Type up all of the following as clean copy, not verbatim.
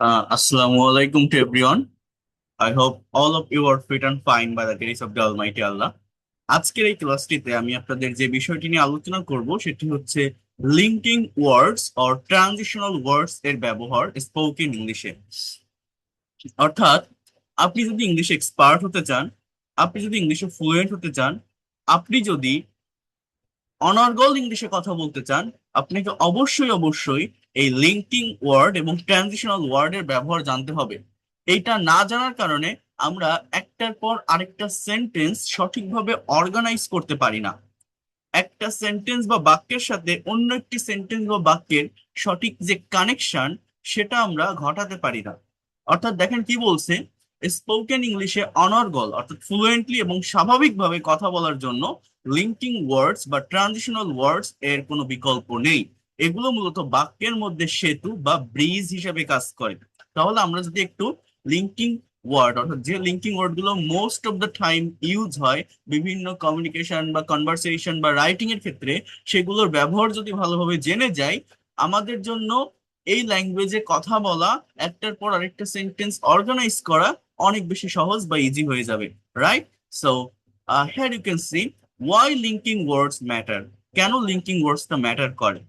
Assalamu alaikum to everyone. I hope all of you are fit and fine by the grace of the Almighty Allah. আজকের এই ক্লাসটিতে আমি আপনাদের যে বিষয়টি নিয়ে আলোচনা করব সেটি হচ্ছে লিঙ্কিং ওয়ার্ডস অর ট্রানজিশনাল ওয়ার্ডস এর ব্যবহার স্পোকেন ইংলিশে। অর্থাৎ আপনি যদি ইংলিশে এক্সপার্ট হতে চান, আপনি যদি ইংলিশে ফ্লুয়েন্ট হতে চান, আপনি যদি অনর্গল ইংলিশে কথা বলতে চান, আপনাকে অবশ্যই এই লিঙ্কিং ওয়ার্ড এবং ট্রানজিশনাল ওয়ার্ডের ব্যবহার জানতে হবে। এইটা না জানার কারণে আমরা একটার পর আরেকটা সেন্টেন্স সঠিকভাবে অর্গানাইজ করতে পারি না। একটা সেন্টেন্স বা বাক্যের সাথে অন্য একটি সেন্টেন্স বা বাক্যের সঠিক যে কানেকশন সেটা আমরা ঘটাতে পারি না। অর্থাৎ দেখেন কি বলছে, স্পোকেন ইংলিশে অনর্গল অর্থাৎ ফ্লুয়েন্টলি এবং স্বাভাবিকভাবে কথা বলার জন্য লিঙ্কিং ওয়ার্ডস বা ট্রানজিশনাল ওয়ার্ডস এর কোনো বিকল্প নেই। এগুলো মূলত বাক্যের মধ্যে সেতু বা ব্রিজ হিসেবে কাজ করে। তাহলে আমরা যদি একটু লিঙ্কিং ওয়ার্ড অর্থাৎ যে লিঙ্কিং ওয়ার্ড গুলো most of the time use হয় বিভিন্ন কমিউনিকেশন বা কনভারসেশন বা রাইটিং এর ক্ষেত্রে, সেগুলোর ব্যবহার যদি ভালোভাবে জেনে যাই, আমাদের জন্য এই ল্যাঙ্গুয়েজে কথা বলা, একটার পর আরেকটা সেন্টেন্স অর্গানাইজ করা অনেক বেশি সহজ বা ইজি হয়ে যাবে। Right? So here you can see why linking words matter. কেন লিঙ্কিং ওয়ার্ডসটা ম্যাটার করে?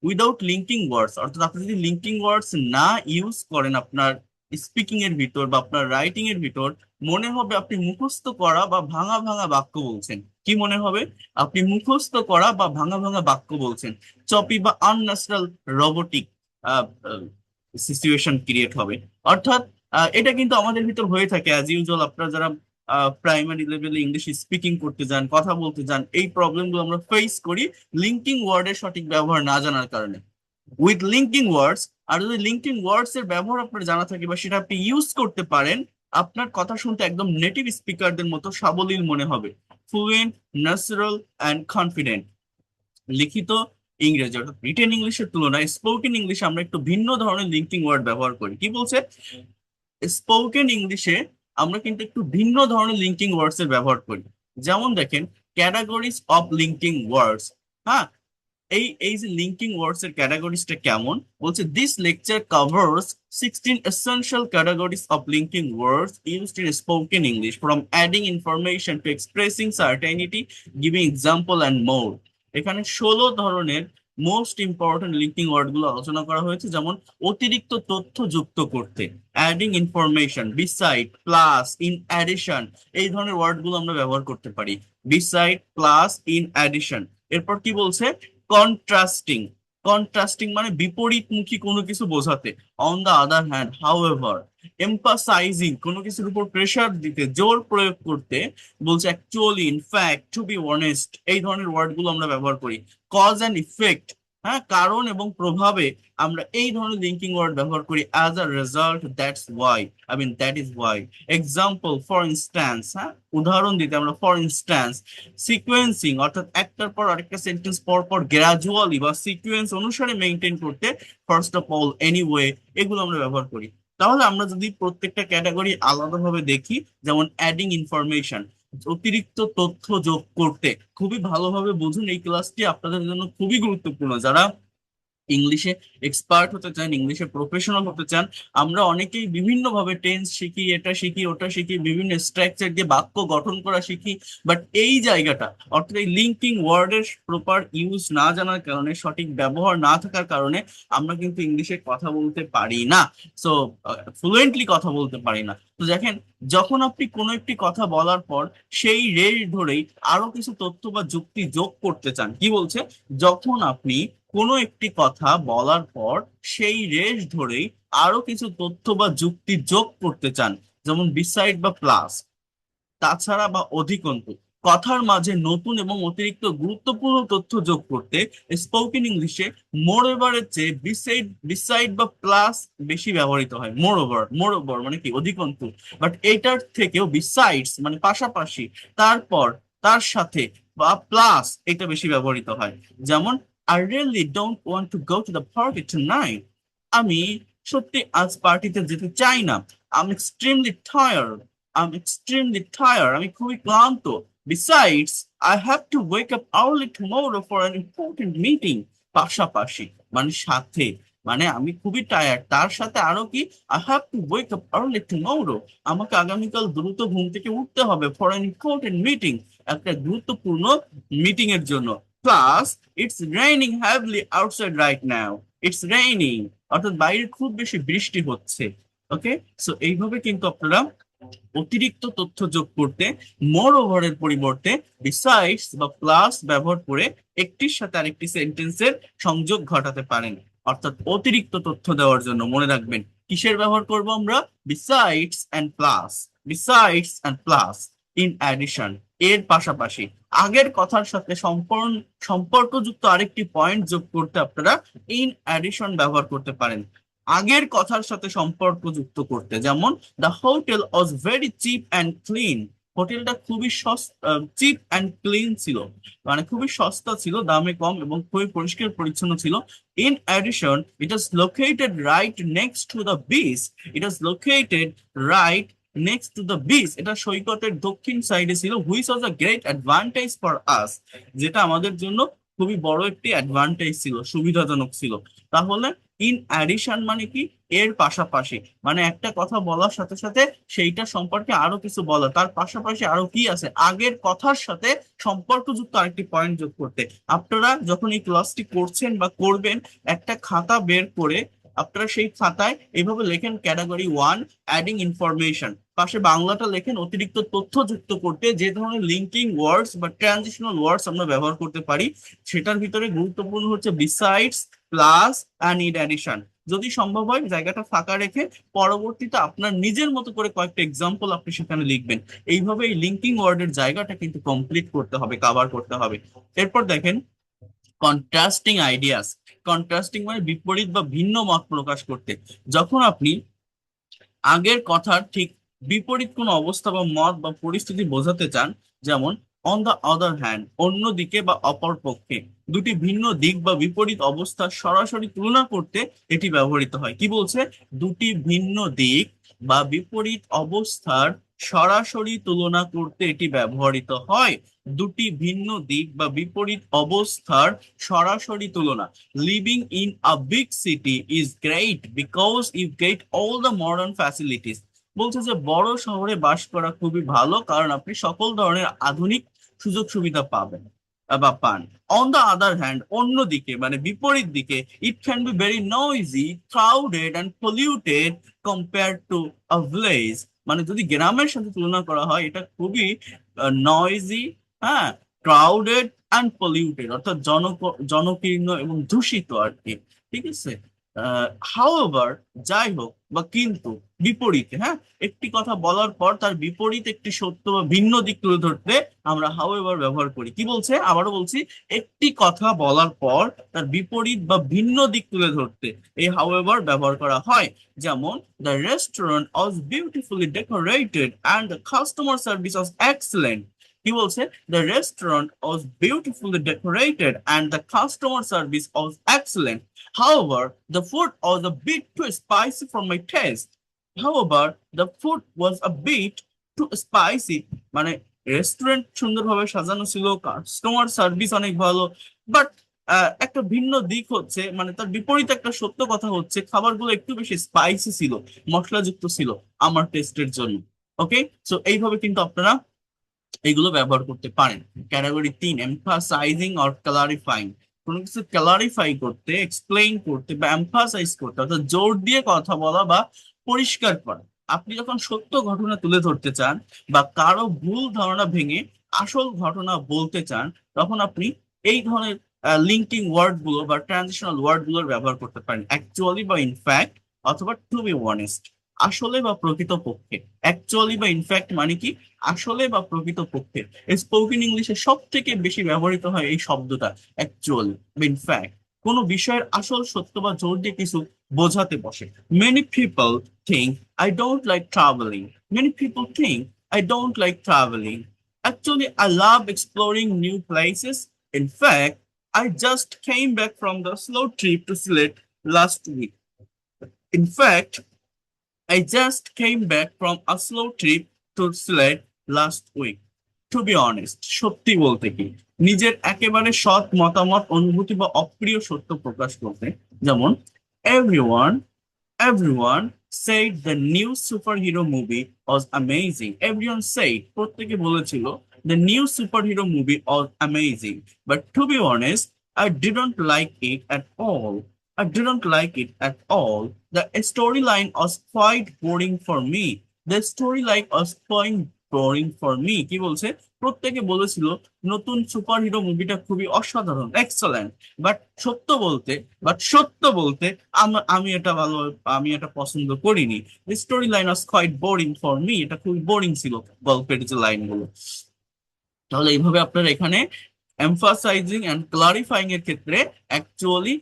উইদাউট লিঙ্কিং ওয়ার্ডস অর্থাৎ আপনি যদি লিঙ্কিং ওয়ার্ডস না ইউজ করেন আপনার স্পিকিং এর ভিতর বা আপনার রাইটিং এর ভিতর, মনে হবে আপনি মুখস্থ করা বা ভাঙা ভাঙা বাক্য বলছেন। কি মনে হবে? আপনি মুখস্থ করা বা ভাঙা ভাঙা বাক্য বলছেন। চপি বা আনন্যাচারাল রোবোটিক সিচুয়েশন ক্রিয়েট হবে। অর্থাৎ এটা কিন্তু আমাদের ভিতর হয়ে থাকে অ্যাজ ইউজুয়াল। আপনারা যারা প্রাইমারি লেভেলে ইংলিশ স্পিকিং করতে যান, কথা বলতে যান, এই প্রবলেমগুলো আমরা ফেস করি লিঙ্কিং ওয়ার্ডের সঠিক ব্যবহার না জানার কারণে। উইথ লিঙ্কিং ওয়ার্ডস, আর যদি লিঙ্কিং ওয়ার্ডস এর ব্যবহার আপনার জানা থাকে বা সেটা আপনি ইউজ করতে পারেন, আপনার কথা শুনতে একদম নেটিভ স্পিকারদের মতো সাবলীল মনে হবে। Fluent, natural and confident. লিখিত ইংরেজি অর্থাৎ রিটেন ইংলিশের তুলনায় স্পোকেন ইংলিশে আমরা একটু ভিন্ন ধরনের লিঙ্কিং ওয়ার্ড ব্যবহার করি। কি বলছে? স্পোকেন ইংলিশে আমরা কিন্তু একটু ভিন্ন ধরনের লিঙ্কিং ওয়ার্ডস এর ব্যবহার করি। যেমন দেখেন, ক্যাটাগরিজ অফ লিঙ্কিং ওয়ার্ডস। হ্যাঁ, এই যে লিঙ্কিং ওয়ার্ডস এর ক্যাটাগরিজটা কেমন বলছে, this lecture covers 16 essential categories of linking words used in spoken English, from adding information to expressing certainty, giving example and more। এখানে 16 ধরনের মোস্ট ইম্পর্টেন্ট লিঙ্কিং ওয়ার্ড গুলো আলোচনা করা হয়েছে। যেমন অতিরিক্ত তথ্য যুক্ত করতে, adding information, beside, plus, in addition, এই ধরনের ওয়ার্ড গুলো আমরা ব্যবহার করতে পারি। Beside, plus, in addition. এরপর কি বলছে? কন্ট্রাস্টিং। কন্ট্রাস্টিং মানে বিপরীতমুখী কোনো কিছু বোঝাতে। On the other hand, however. Emphasising কোনো কিছুর উপর প্রেসার দিতে, জোর প্রয়োগ করতে, বলছে actually, in fact, to be honest, এই ধরনের ওয়ার্ড গুলো আমরা ব্যবহার করি। কজ অ্যান্ড ইফেক্ট, হ্যাঁ, কারণ এবং প্রভাবে আমরা এই ধরনের লিঙ্কিং ওয়ার্ড ব্যবহার করি। As a result, that's why, that is Y. Example, for instance, হ্যাঁ, উদাহরণ দিতে আমরা ফর ইনস্ট্যান্স। সিকোয়েন্সিং অর্থাৎ একটার পর আরেকটা সেন্টেন্স পর পর গ্রাজুয়ালি বা সিকোয়েন্স অনুসারে মেনটেন করতে, ফার্স্ট অফ অল, এনিওয়ে, এগুলো আমরা ব্যবহার করি। তাহলে আমরা যদি প্রত্যেকটা ক্যাটাগরি আলাদাভাবে দেখি, যেমন অ্যাডিং ইনফরমেশন, অতিরিক্ত তথ্য যোগ করতে। খুবই ভালোভাবে বুঝুন, এই ক্লাসটি আপনাদের জন্য খুবই গুরুত্বপূর্ণ যারা ইংলিশে এক্সপার্ট হতে চান, ইংলিশে প্রফেশনাল হতে চান। আমরা অনেকেই বিভিন্ন ভাবে টেন্স শিখি, এটা শিখি, ওটা শিখি, বিভিন্ন স্ট্রাকচার দিয়ে বাক্য গঠন করা শিখি। বাট এই জায়গাটা অর্থাৎ এই লিঙ্কিং ওয়ার্ডের প্রপার ইউজ না জানার কারণে, সঠিক ব্যবহার না থাকার কারণে আমরা কিন্তু ইংলিশে কথা বলতে পারি না। সো ফ্লুয়েন্টলি কথা বলতে পারি না। তো দেখেন, যখন আপনি কোনো একটি কথা বলার পর সেই রেশ ধরেই আরো কিছু তথ্য বা যুক্তি যোগ করতে চান, কি বলছে? যখন আপনি কোনো একটি কথা বলার পর সেই রেশ ধরেই আরো কিছু তথ্য বা যুক্তি যোগ করতে চান, যেমন বিসাইড বা প্লাস, তাছাড়া বা অধিকন্তু, কথার মাঝে নতুন এবং অতিরিক্ত গুরুত্বপূর্ণ তথ্য যোগ করতে স্পোকেন ইংলিশে মোর এভারের চেয়ে বিসাইড বিসাইড বা প্লাস বেশি ব্যবহৃত হয়। মোর ওভার মানে কি? অধিকন্তু। বাট এটার থেকেও বিসাইডস মানে পাশাপাশি, তারপর, তার সাথে, বা প্লাস, এটা বেশি ব্যবহৃত হয়। যেমন, I really don't want to go to the party tonight. আমি সত্যি আজ পার্টিতে যেতে চাই না। I'm extremely tired. আমি খুবই ক্লান্ত। Besides, I have to wake up early tomorrow for an important meeting. পাশাপাশি মানে সাথে, মানে আমি খুবই টায়ার্ড, তার সাথে আরো কি, I have two wake up early tomorrow, আমাকে আগামীকাল দ্রুত ঘুম থেকে উঠতে হবে ফর অ্যান ইম্পর্টেন্ট মিটিং, একটা গুরুত্বপূর্ণ মিটিং এর জন্য। Plus it's raining heavily outside right now, it's raining, অর্থাৎ বাইরে খুব বেশি বৃষ্টি হচ্ছে। ওকে, সো এইভাবে কিন্তু আপনারা অতিরিক্ত তথ্য যোগ করতে মোর ওভারের পরিবর্তে বিসাইডস বা প্লাস ব্যবহার করে একটির সাথে আরেকটি সেন্টেন্সের সংযোগ ঘটাতে পারেন। অর্থাৎ অতিরিক্ত তথ্য দেওয়ার জন্য মনে রাখবেন কিসের ব্যবহার করব আমরা, besides and plus, besides and plus, in addition, এর পাশাপাশি আগের কথার সাথে সম্পর্কযুক্ত আরেকটি পয়েন্ট যোগ করতে আপনারা ইন অ্যাডিশন ব্যবহার করতে পারেন। আগের কথার সাথে সম্পর্ক যুক্ত করতে, যেমন the hotel was very chip and clean, হোটেলটা খুবই সস্তা, চিপ অ্যান্ড ক্লিন ছিল, মানে খুবই সস্তা ছিল, দামে কম এবং খুবই পরিষ্কার পরিচ্ছন্ন ছিল। In addition it is located right next to the beach, it is located right next to the beach, এটা সৈকতের দক্ষিণ সাইডে ছিল, which was a great advantage for us, যেটা আমাদের জন্য খুবই বড় একটি অ্যাডভান্টেজ ছিল, সুবিধাজনক ছিল। তাহলে ইন অ্যাডিশন মানে কি, এর পাশাপাশি, মানে একটা কথা বলার সাথে সাথে সেইটা সম্পর্কে আরো কিছু বলা, তার পাশাপাশি আরো কি আছে, আগের কথার সাথে সম্পর্কযুক্ত আরেকটি পয়েন্ট যোগ করতে। আপনারা যখন এই ক্লাসটি করছেন বা করবেন, একটা খাতা বের করে আপনারা সেই খাতায় এইভাবে লেখেন ক্যাটাগরি 1 অ্যাডিং ইনফরমেশন, পাশে বাংলাটা লেখেন অতিরিক্ত তথ্য যুক্ত করতে যে ধরনের লিঙ্কিং ওয়ার্ডস বা ট্রানজিশনাল ওয়ার্ডস আমরা ব্যবহার করতে পারি, সেটার ভিতরে গুরুত্বপূর্ণ হচ্ছে besides, plus and in addition. যদি সম্ভব হয় জায়গাটা ফাঁকা রেখে পরবর্তীতে আপনার নিজের মতো করে কয়েকটা এক্সাম্পল আপনি সেখানে লিখবেন। এইভাবে এই লিঙ্কিং ওয়ার্ডের জায়গাটা কিন্তু কমপ্লিট করতে হবে, কভার করতে হবে। এরপর দেখেন কন্ট্রাস্টিং আইডিয়াস, কন্ট্রাস্টিং মানে বিপরীত বা ভিন্ন মত প্রকাশ করতে। যখন আপনি আগের কথার ঠিক বিপরীত কোনো অবস্থা বা মত বা পরিস্থিতি বোঝাতে চান, যেমন অন দ্য আদার হ্যান্ড, অন্যদিকে বা অপর পক্ষে, দুটি ভিন্ন দিক বা বিপরীত অবস্থা সরাসরি তুলনা করতে এটি ব্যবহৃত হয়। কি বলছে, দুটি ভিন্ন দিক বা বিপরীত অবস্থার সরাসরি তুলনা করতে এটি ব্যবহৃত হয়। দুটি ভিন্ন দিক বা বিপরীত অবস্থার সরাসরি তুলনা। Living in a big city is great because you get all the modern facilities. বলছে যে বড় শহরে বাস করা খুবই ভালো কারণ আপনি সকল ধরনের আধুনিক সুযোগ সুবিধা পাবেন বা পান। অন দ্য আদার হ্যান্ড, অন্যদিকে মানে বিপরীত দিকে, it can be very noisy, crowded and polluted compare to a village, মানে যদি গ্রামের সাথে তুলনা করা হয় এটা খুবই নয়েজি, হ্যাঁ, ক্রাউডেড অ্যান্ড পলিউটেড, অর্থাৎ জনকীর্ণ এবং দূষিত আর কি। ঠিক আছে, হাউএভার, যাই হোক বা কিন্তু, বিপরীতে, হ্যাঁ, একটি কথা বলার পর তার বিপরীত একটি সত্য বা ভিন্ন দিক তুলে ধরতে আমরা হাউএভার ব্যবহার করি। কি বলছে, আবারও বলছি, একটি কথা বলার পর তার বিপরীত বা ভিন্ন দিক তুলে ধরতে এই হাউএভার ব্যবহার করা হয়। যেমন the restaurant was beautifully decorated and the customer service was excellent. কি বলছে, the restaurant was beautifully decorated and the customer service was excellent. However, the food was a bit too spicy for my taste. However, the food was a bit too spicy. মানে restaurant সুন্দরভাবে সাজানো ছিল, customer service অনেক ভালো, but একটা ভিন্ন দিক হচ্ছে, মানে তার বিপরীত একটা সত্য কথা হচ্ছে খাবারগুলো একটু বেশি স্পাইসি ছিল, মশলাযুক্ত ছিল আমার টেস্টের জন্য। ওকে, সো এইভাবে কিন্তু আপনারা এইগুলো ব্যবহার করতে পারেন। ক্যাটাগরি 3 এমফাসাইজিং অর ক্লারিফাইং, কোনো কিছু ক্লারিফাই করতে, এক্সপ্লেইন করতে বা এমফাসাইজ করতে, অর্থাৎ জোর দিয়ে কথা বলা বা পরিষ্কার করা। আপনি যখন সত্য ঘটনা তুলে ধরতে চান বা কারো ভুল ধারণা ভেঙে আসল ঘটনা বলতে চান, তখন আপনি এই ধরনের লিঙ্কিং ওয়ার্ড গুলো বা ট্রানজিশনাল ওয়ার্ড গুলোর ব্যবহার করতে পারেন, অ্যাকচুয়ালি বা ইনফ্যাক্ট অথবা টু বি অনেস্ট, আসলে বা প্রকৃতপক্ষে। অ্যাকচুয়ালি বা ইনফ্যাক্ট মানে কি, আসলে বা প্রকৃতপক্ষে। স্পোকেন ইংলিশে সব থেকে বেশি ব্যবহৃত হয় এই শব্দটা, অ্যাকচুয়ালি বা ইনফ্যাক্ট, কোনো বিষয়ের আসল সত্য বা জোর দিয়ে কিছু বোঝাতে বসে। Many people think I don't like travelling, many people think I don't like travelling, actually I love exploring new places, in fact I just came back from the slow trip to Sylhet last week. In fact, I just came back from a slow trip to Sylhet last week. To be honest, সত্যি বলতে কি, নিজের একেবারে সৎ মতামত, অনুভূতি বা অপ্রিয় সত্য প্রকাশ করতে। যেমন Everyone Everyone said the new superhero movie was amazing. Everyone said, প্রত্যেকে বলেছিল, the new superhero movie was amazing. But to be honest, I didn't like it at all. I didn't like it at all. The storyline was quite boring for me. The storyline was quite boring for me. কি বলছে? প্রত্যেকে বলেছিল নতুন superhero মুভিটা খুবই অসাধারণ, excellent. But সত্য বলতে আমি এটা আমি এটা পছন্দ করিনি। Story line was quite boring for me, এটা খুবই বোরিং ছিল গল্পের যে লাইনগুলো। তাহলে এইভাবে আপনারা এখানে এমফাসাইজিং এন্ড ক্লারিফাইং এর ক্ষেত্রে অ্যাকচুয়ালি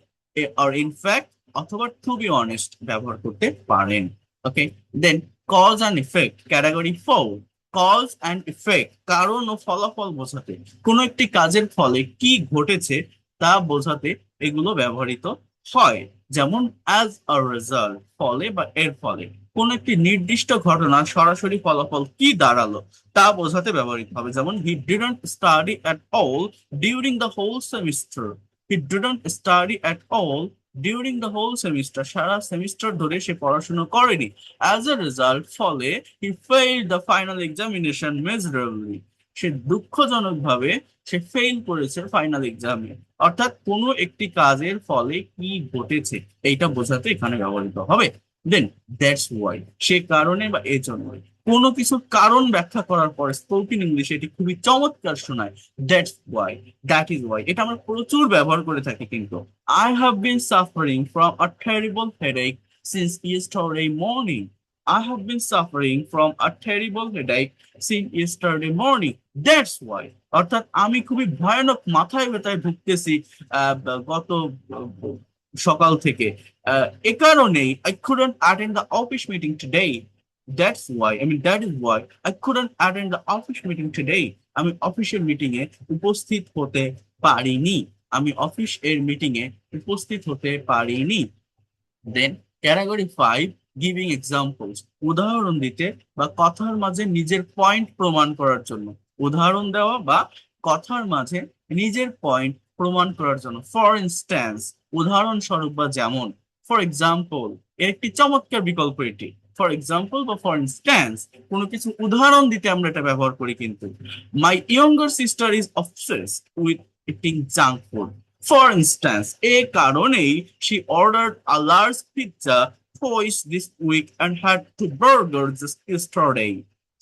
আর ইনফ্যাক্ট অথবা টু বি অনেস্ট ব্যবহার করতে পারেন। Okay, then cause and effect, category 4। Cause and effect, কারণ ও ফলাফল বোঝাতে, কোনো একটি কাজের ফলে কি ঘটেছে তা বোঝাতে এগুলো ব্যবহৃত হয়। যেমন অ্যাজ আ রেজাল্ট, ফলে বা এর ফলে। কোন একটি নির্দিষ্ট ঘটনার সরাসরি ফলাফল কি দাঁড়ালো তা বোঝাতে ব্যবহৃত হবে। যেমন he didn't study at all during the whole semester. He didn't study at all during the whole semester, সারা সেমিস্টার ধরে সে পড়াশোনা করেনি। অ্যাজ এ রেজাল্ট, ফলে he failed the final examination miserably, সে দুঃখজনকভাবে সে ফেইল করেছে ফাইনাল এক্সামে। অর্থাৎ কোনো একটি কাজের ফলে কি ঘটেছে এইটা বোঝাতে এখানে ব্যবহৃত হবে। দেন দ্যাটস ওয়াই, সে কারণে বা এই জন্য। কোনো কিছুর কারণ ব্যাখ্যা করার পর স্পোকেন ইংলিশে এটি খুবই চমৎকার শোনায়। That's why, that is Y, এটা আমরা প্রচুর ব্যবহার করে থাকি কিন্তু। I have been suffering from a terrible headache since yesterday morning. I have been suffering from a terrible headache since yesterday morning. That's why. অর্থাৎ আমি খুবই ভয়ানক মাথায় ব্যথায় ভুগতেছি গত সকাল থেকে। এ কারণেই I couldn't attend the office meeting today. That's why. I mean, that is why I couldn't attend the office meeting today. আমি অফিসের মিটিং এ উপস্থিত হতে পারিনি। আমি অফিস এর মিটিং এ উপস্থিত হতে পারিনি। দেন ক্যাটাগরি 5, গিভিং এক্সাম্পলস, উদাহরণ দিতে বা কথার মাঝে নিজের পয়েন্ট প্রমাণ করার জন্য। উদাহরণ দেওয়া বা কথার মাঝে নিজের পয়েন্ট প্রমাণ করার জন্য। ফর ইনস্ট্যান্স, উদাহরণস্বরূপ বা যেমন। ফর এক্সাম্পল, এর একটি চমৎকার বিকল্প এটি। ফর এক্সাম্পল বা ফর ইনস্ট্যান্স, কোনো কিছু উদাহরণ দিতে আমরা এটা ব্যবহার করি কিন্তু। My younger sister is obsessed with eating junk food. For instance, এ কারণেই she ordered a large pizza twice this week and had two burgers just yesterday.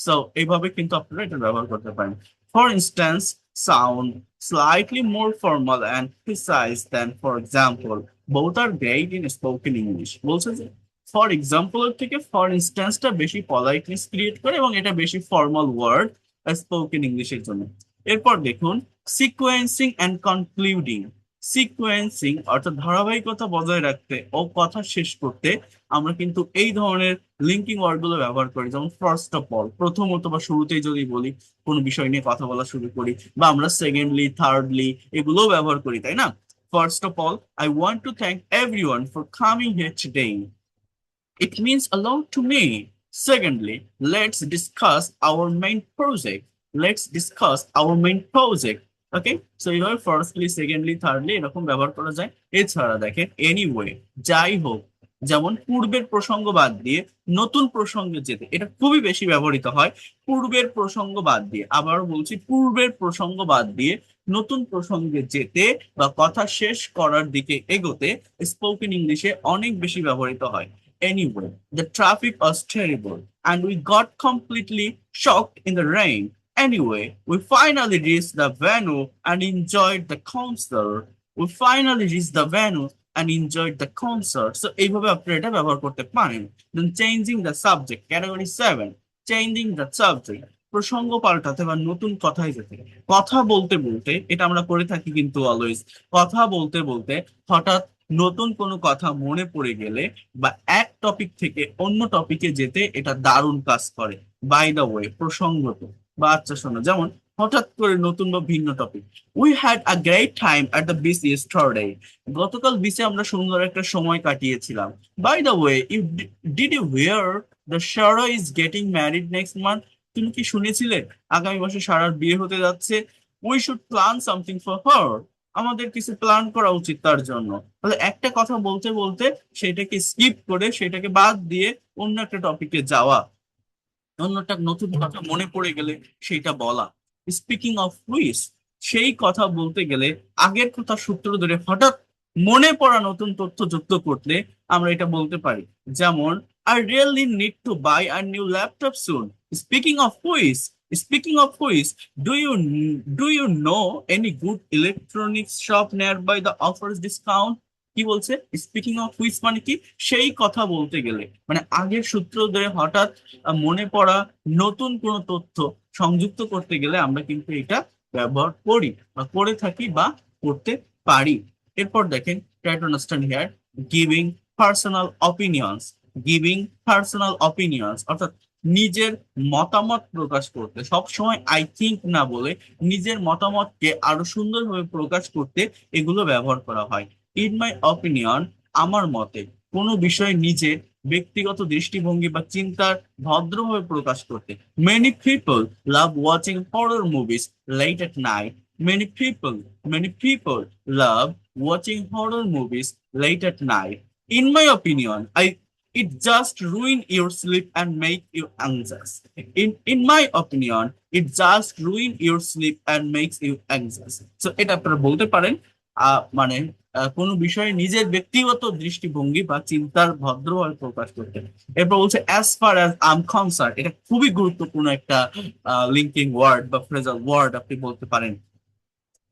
So এইভাবে কিন্তু আপনারা এটা ব্যবহার করতে পারেন। For instance sound slightly more formal and precise than for example. Both are great in spoken English. বলছে যে for example এর থেকে ফর ইনস্ট্যান্সটা বেশি পলাইটনেস ক্রিয়েট করে এবং এটা বেশি ফর্মাল ওয়ার্ড স্পোকেন ইংলিশের জন্য। এরপর দেখুন সিকোয়েন্সিং অ্যান্ড কনক্লুডিং। সিকোয়েন্সিং অর্থাৎ ধারাবাহিকতা বজায় রাখতে ও কথা শেষ করতে আমরা কিন্তু এই ধরনের লিঙ্কিং ওয়ার্ড গুলো ব্যবহার করি। যেমন ফার্স্ট অফ অল, প্রথমত বা শুরুতেই যদি বলি, কোনো বিষয় নিয়ে কথা বলা শুরু করি, বা আমরা সেকেন্ডলি, থার্ডলি এগুলোও ব্যবহার করি, তাই না? First of all, I want to thank everyone for coming here today. It means a lot to me. Secondly, let's discuss our main project. Let's discuss our main project. Okay, so এইভাবে firstly, secondly, thirdly এরকম ব্যবহার করা যায়। এছাড়া দেখেন anyway, যাই হোক, যেমন পূর্বের প্রসঙ্গ বাদ দিয়ে নতুন প্রসঙ্গে যেতে, এটা খুবই বেশি ব্যবহৃত হয়। পূর্বের প্রসঙ্গ বাদ দিয়ে, আবারও বলছি, পূর্বের প্রসঙ্গ বাদ দিয়ে নতুন প্রসঙ্গে যেতে বা কথা শেষ করার দিকে এগোতে স্পোকেন ইংলিশে অনেক বেশি ব্যবহৃত হয়। Anyway, the traffic was terrible and we got completely shocked in the rain. Anyway, we finally reached the venue and enjoyed the concert. We finally reached the venue and enjoyed the concert. So এইভাবে আপনি এটা ব্যবহার করতে পারেন। Then changing the subject, category 7, changing the subject, প্রসঙ্গ পাল্টাতে বা নতুন কথায় যেতে। কথা বলতে বলতে, এটা আমরা করে থাকি কিন্তু অলওয়েজ, কথা বলতে বলতে হঠাৎ নতুন কোনো কথা মনে পড়ে গেলে বা এক টপিক থেকে অন্য টপিকে যেতে এটা দারুণ কাজ করে। বাই দ্য ওয়ে, প্রসঙ্গত বা আচ্ছা শোনো, যেমন হঠাৎ করে নতুন বা ভিন্ন topic. We had a great time at the beach yesterday. গতকাল বিচে আমরা সুন্দর একটা সময় কাটিয়েছিলাম। By the way, did you hear the Sara is getting married next month? তুমি কি শুনেছিলে আগামী মাসে সারার বিয়ে হতে যাচ্ছে? We should plan something for her. আমাদের কিছু প্ল্যান করা উচিত তার জন্য। তাহলে একটা কথা বলতে বলতে সেটাকে স্কিপ করে, সেটাকে বাদ দিয়ে অন্য একটা টপিকে যাওয়া, অন্যটা নতুন কথা মনে পড়ে গেলে সেইটা বলা। স্পিকিং অফ হুইচ, সেই কথা বলতে গেলে আগের কথা সূত্র ধরে হঠাৎ মনে পড়া নতুন তথ্য যুক্ত করলে আমরা এটা বলতে পারি। যেমন, I really need to buy a new laptop soon. Speaking of which, speaking of which, do you do you know any good electronics shop nearby the offers discount. কি বলছে? স্পিকিং অফ হুইচ মানে কি? সেই কথা বলতে গেলে, মানে আগের সূত্র ধরে হঠাৎ মনে পড়া নতুন কোনো তথ্য সংযুক্ত করতে গেলে আমরা কিন্তু এটা ব্যবহার করি বা করে থাকি বা করতে পারি। এরপর দেখেন, try to understand here, giving personal opinions. Giving personal opinions অর্থাৎ নিজের মতামত প্রকাশ করতে, সব সময় আই থিংক না বলে নিজের মতামতকে আরো সুন্দরভাবে প্রকাশ করতে এগুলো ব্যবহার করা হয়। ইন মাই অপিনিয়ন, আমার মতে। কোনো বিষয়ে নিজের ব্যক্তিগত দৃষ্টিভঙ্গি বা চিন্তার ভদ্রভাবে প্রকাশ করতে। Many people love watching horror movies late at night. Many people, many people love watching horror movies late at night. In my opinion, it just ruin your sleep and make you anxious. In my opinion, it just ruin your sleep and makes you anxious. So এটা আপনারা বলতে পারেন মানে কোনো বিষয়ে নিজের ব্যক্তিগত দৃষ্টিভঙ্গি বা চিন্তার ভদ্রভাবে প্রকাশ করতে। এরপর বলছে as far as I'm concern, এটা খুবই গুরুত্বপূর্ণ একটা লিঙ্কিং ওয়ার্ড বা ফ্রেজাল ওয়ার্ড আপনি বলতে পারেন।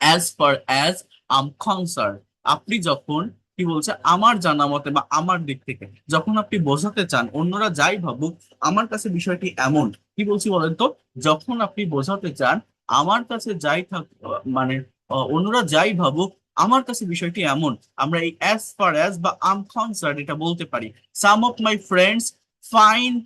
As far as I'm concern, আপনি যখন, কি বলছে, আমার জানা মতে বা আমার দিক থেকে যখন আপনি বোঝাতে চান অন্যরা যাই ভাবুক আমার কাছে বিষয়টি এমন, কি বলছি বলেন তো, যখন আপনি বোঝাতে চান আমার কাছে যাই থাক, মানে অন্যরা যাই ভাবুক আমার কাছে বিষয়টি এমন, আমরা এই অ্যাজ ফার অ্যাজ বা আম কনসার্ন এটা বলতে পারি। Some of my friends find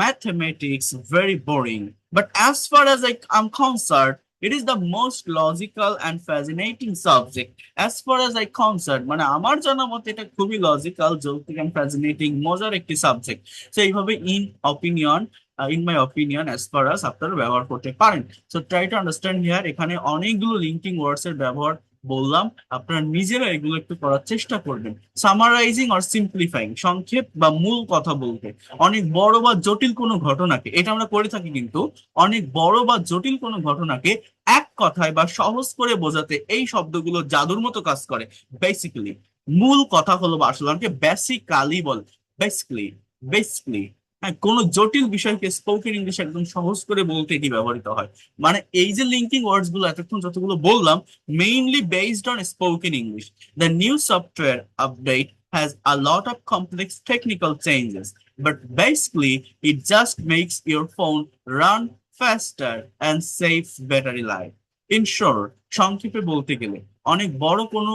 mathematics very boring, but as far as I'm concern it is the most logical and fascinating subject. As far as I concerned, মানে আমার জানা মতে এটা খুবই লজিক্যাল, যৌক্তিক এন্ড ফ্যাসিনেটিং, মজার একটি সাবজেক্ট। তো এইভাবে in opinion, in my opinion, as far as আপনারা ব্যবহার করতে পারেন। So try to understand here, এখানে অনেকগুলো লিঙ্কিং ওয়ার্ডস এর ব্যবহার বললাম, আপনারা নিজেরা এগুলো একটু করার চেষ্টা করবেন। সামারাইজিং অর সিম্পলিফাইং, সংক্ষেপ বা মূল কথা বলতে। অনেক বড় বা জটিল কোনো ঘটনাকে, এটা আমরা করে থাকি কিন্তু, অনেক বড় বা জটিল কোনো ঘটনাকে এক কথায় বা সহজ করে বোঝাতে এই শব্দগুলো জাদুর মতো কাজ করে। বেসিক্যালি, মূল কথা হলো, বা আসলে অনেকে বেসিক্যালি বলে, বেসিক্যালি, বেসিক্যালি। হ্যাঁ, কোনো জটিল বিষয়কে স্পোকেন ইংলিশ একদম সহজ করে বলতে এটি ব্যবহৃত হয়। মানে এই যে লিঙ্কিং ওয়ার্ডস গুলো এতক্ষণ যতগুলো বললাম, mainly based on spoken English. The new software update has a lot of complex technical changes, but basically it just makes your phone run faster and saves battery life. In short, সংক্ষেপে বলতে গেলে অনেক বড় কোনো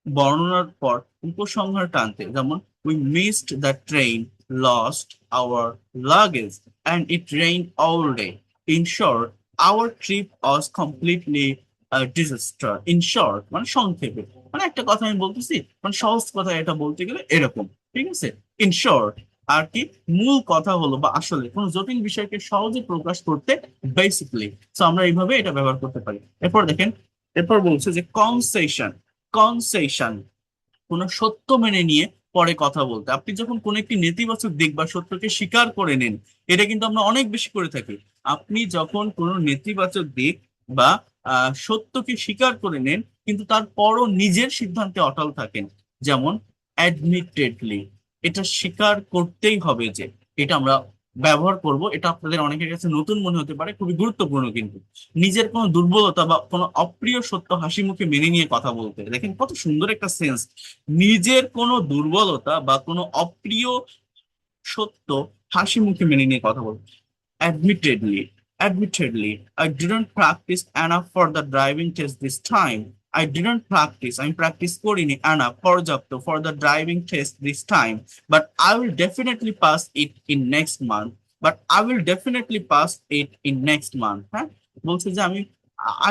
বর্ণনার পর উপসংহার টানতে, যেমন we missed the train, lost our luggage, and it rained all day. In short, our trip was completely a disaster. In short, মানে সংক্ষেপে, মানে একটা কথা আমি বলতেছি, মানে সহজ কথা এটা বলতে গেলে এরকম, ঠিক আছে? ইন শর্ট, আর কি, মূল কথা হলো বা আসলে কোন জটিল বিষয়কে সহজে প্রকাশ করতে, বেসিকলি। তো আমরা এইভাবে এটা ব্যবহার করতে পারি। এরপর দেখেন, এরপর বলছে যে কনসেশন। কনসেশন, কোনো সত্য মেনে নিয়ে পরে কথা বলতে। আপনি যখন কোনো একটি নেতিবাচক দিক বা সত্যকে স্বীকার করে নেন, এটা কিন্তু আমরা অনেক বেশি করে থাকি। আপনি যখন কোনো নেতিবাচক দিক বা সত্যকে স্বীকার করে নেন কিন্তু তারপরও নিজের সিদ্ধান্তে অটল থাকেন, যেমন অ্যাডমিটেডলি, এটা স্বীকার করতেই হবে যে, এটা আমরা ব্যবহার করব। এটা আপনাদের অনেকের কাছে নতুন মনে হতে পারে, খুবই গুরুত্বপূর্ণ কিন্তু। নিজের কোনো দুর্বলতা বা কোনো অপ্রিয় সত্য হাসি মুখে মেনে নিয়ে কথা বলতে। দেখেন কত সুন্দর একটা সেন্স, নিজের কোনো দুর্বলতা বা কোনো অপ্রিয় সত্য হাসি মুখে মেনে নিয়ে কথা বলতে। Admittedly, admittedly, I didn't practice enough for the driving test this time. I didn't practice, আমি প্র্যাকটিস করিনি enough, পর্যাপ্ত, for the driving test this time. But I will definitely pass it in next month. But I will definitely pass it in next month. হ্যাঁ, বলছে যে আমি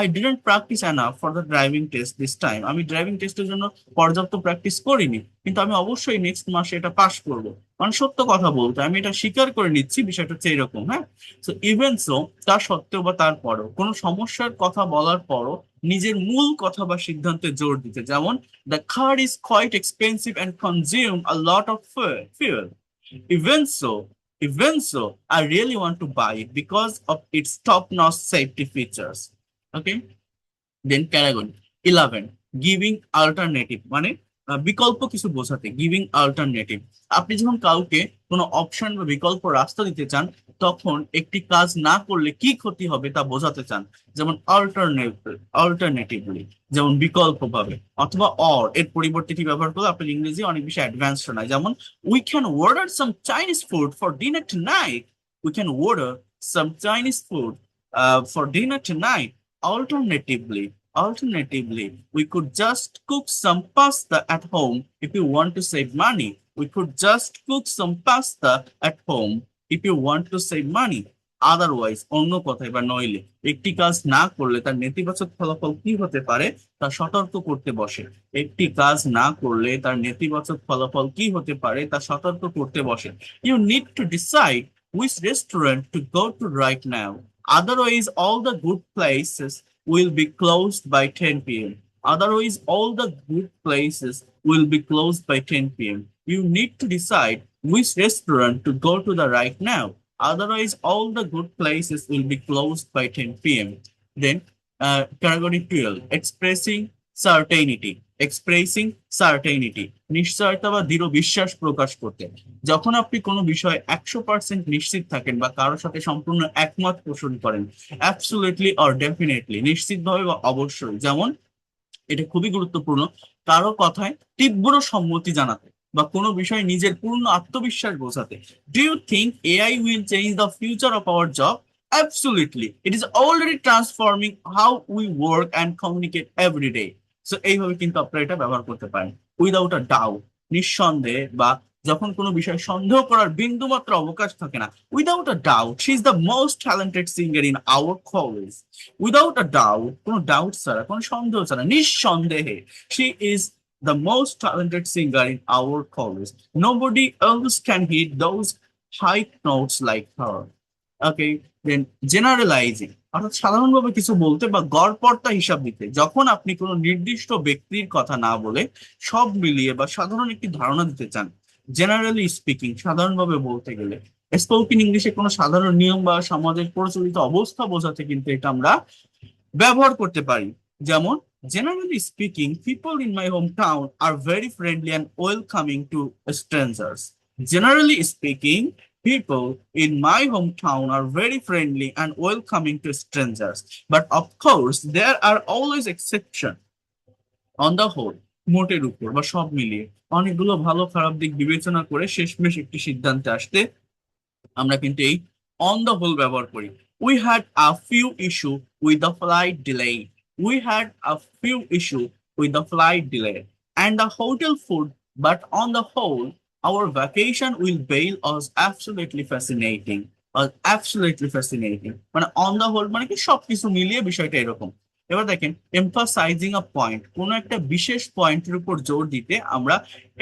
I didn't practice enough for the driving test this time. আমি driving টেস্টের জন্য পর্যাপ্ত practice করিনি, কিন্তু আমি অবশ্যই নেক্সট মাসে এটা পাস করবো। মানে সত্য কথা বলতে আমি এটা স্বীকার করে নিচ্ছি, বিষয়টা হচ্ছে এরকম। হ্যাঁ, সো ইভেন সো, তার সত্ত্বেও বা তারপরও, কোনো সমস্যার কথা বলার পরও নিজের মূল কথা বা সিদ্ধান্তে জোর দিতে, যেমন the car is quite expensive and consume a lot of fuel. Even so, even so, I really want to buy it because of its top-notch safety features. Okay. Then category 11, giving alternative, মানে বিকল্প কিছু বোঝাতে, giving alternative. আপনি যখন কাউকে কোনো option বা বিকল্প রাস্তা দিতে চান, তখন একটি কাজ না করলে কি ক্ষতি হবে তা বোঝাতে চান, যেমন অল্টারনেটিভলি, যেমন বিকল্প ভাবে, অথবা অর এর পরিবর্তে ব্যবহার করলে আপনার ইংরেজি অনেক বেশি অ্যাডভান্স শোনায়, যেমন we can order some Chinese food for dinner tonight, we can order some Chinese food for dinner tonight. Alternatively, Alternatively, we could just cook some pasta at home if you want to save money. We could just cook some pasta at home if you want to save money. Otherwise, অন্য কথায় বা নইলে একটি কাজ না করলে তার নেতিবাচক ফলাফল কি হতে পারে তা সতর্ক করতে বসে। একটি কাজ না করলে তার নেতিবাচক ফলাফল কি হতে পারে তা সতর্ক করতে বসে। You need to decide which restaurant to go to right now. Otherwise, all the good places will be closed by 10 p.m. Otherwise, all the good places will be closed by 10 p.m. You need to decide which restaurant to go to the right now. Otherwise, all the good places will be closed by 10 p.m. Then, category 12, expressing certainty. Expressing certainty, নিশ্চয়তা বা দৃঢ় বিশ্বাস প্রকাশ করতে। যখন আপনি কোনো বিষয়ে 100% নিশ্চিত থাকেন বা কারোর সাথে সম্পূর্ণ একমত পোষণ করেন, অ্যাবসলিউটলি অর ডেফিনেটলি, নিশ্চিতভাবে বা অবশ্যই, যেমন এটা খুবই গুরুত্বপূর্ণ, কারো কথায় তীব্র সম্মতি জানাতে বা কোনো বিষয়ে নিজের পূর্ণ আত্মবিশ্বাস বোঝাতে। Do you think AI will change the future of our job? Absolutely. It is already transforming how we work and communicate every day. So এইভাবে কিন্তু আপনারা এটা ব্যবহার করতে পারেন। উইদাউট আ ডাউট, নিঃসন্দেহে, বা যখন কোনো বিষয় সন্দেহ করার বিন্দু মাত্র অবকাশ থাকে না, without a doubt she is the most talented singer in our college. Without a doubt, কোনো ডাউট ছাড়া, কোনো সন্দেহ ছাড়া, নিঃসন্দেহে, she is the most talented singer in our college. Nobody else can hit those high notes like her. Okay, then generalizing, অর্থাৎ সাধারণভাবে কিছু বলতে বা গড়পড়তা হিসাব দিতে। যখন আপনি কোনো নির্দিষ্ট ব্যক্তির কথা না বলে সব মিলিয়ে বা সাধারণ একটি ধারণা দিতে চান, জেনারেলি স্পিকিং, সাধারণভাবে বলতে গেলে। স্পোকেন ইংলিশে কোনো সাধারণ নিয়ম বা সমাজের প্রচলিত অবস্থা বোঝাতে কিন্তু এটা আমরা ব্যবহার করতে পারি, যেমন generally speaking, people in my hometown are very friendly and welcoming to strangers. Generally speaking, people in my hometown are very friendly and welcoming to strangers. But of course, there are always exceptions. On the whole, মোটের উপর বা সব মিলিয়ে অনেকগুলো ভালো খারাপ দিক বিবেচনা করে শেষমেশ একটি সিদ্ধান্তে আসতে আমরা কিন্তু এই অন দ্য হোল ব্যবহার করি। We had a few issue with the flight delay, we had a few issue with the flight delay and the hotel food, but on the whole our vacation will bail us absolutely fascinating. Absolutely fascinating, মানে on the whole মানে কি সবকিছু মিলিয়ে বিষয়টা এরকম। এবার দেখেন, emphasising আ point, কোনো একটা বিশেষ পয়েন্টের উপর জোর দিতে আমরা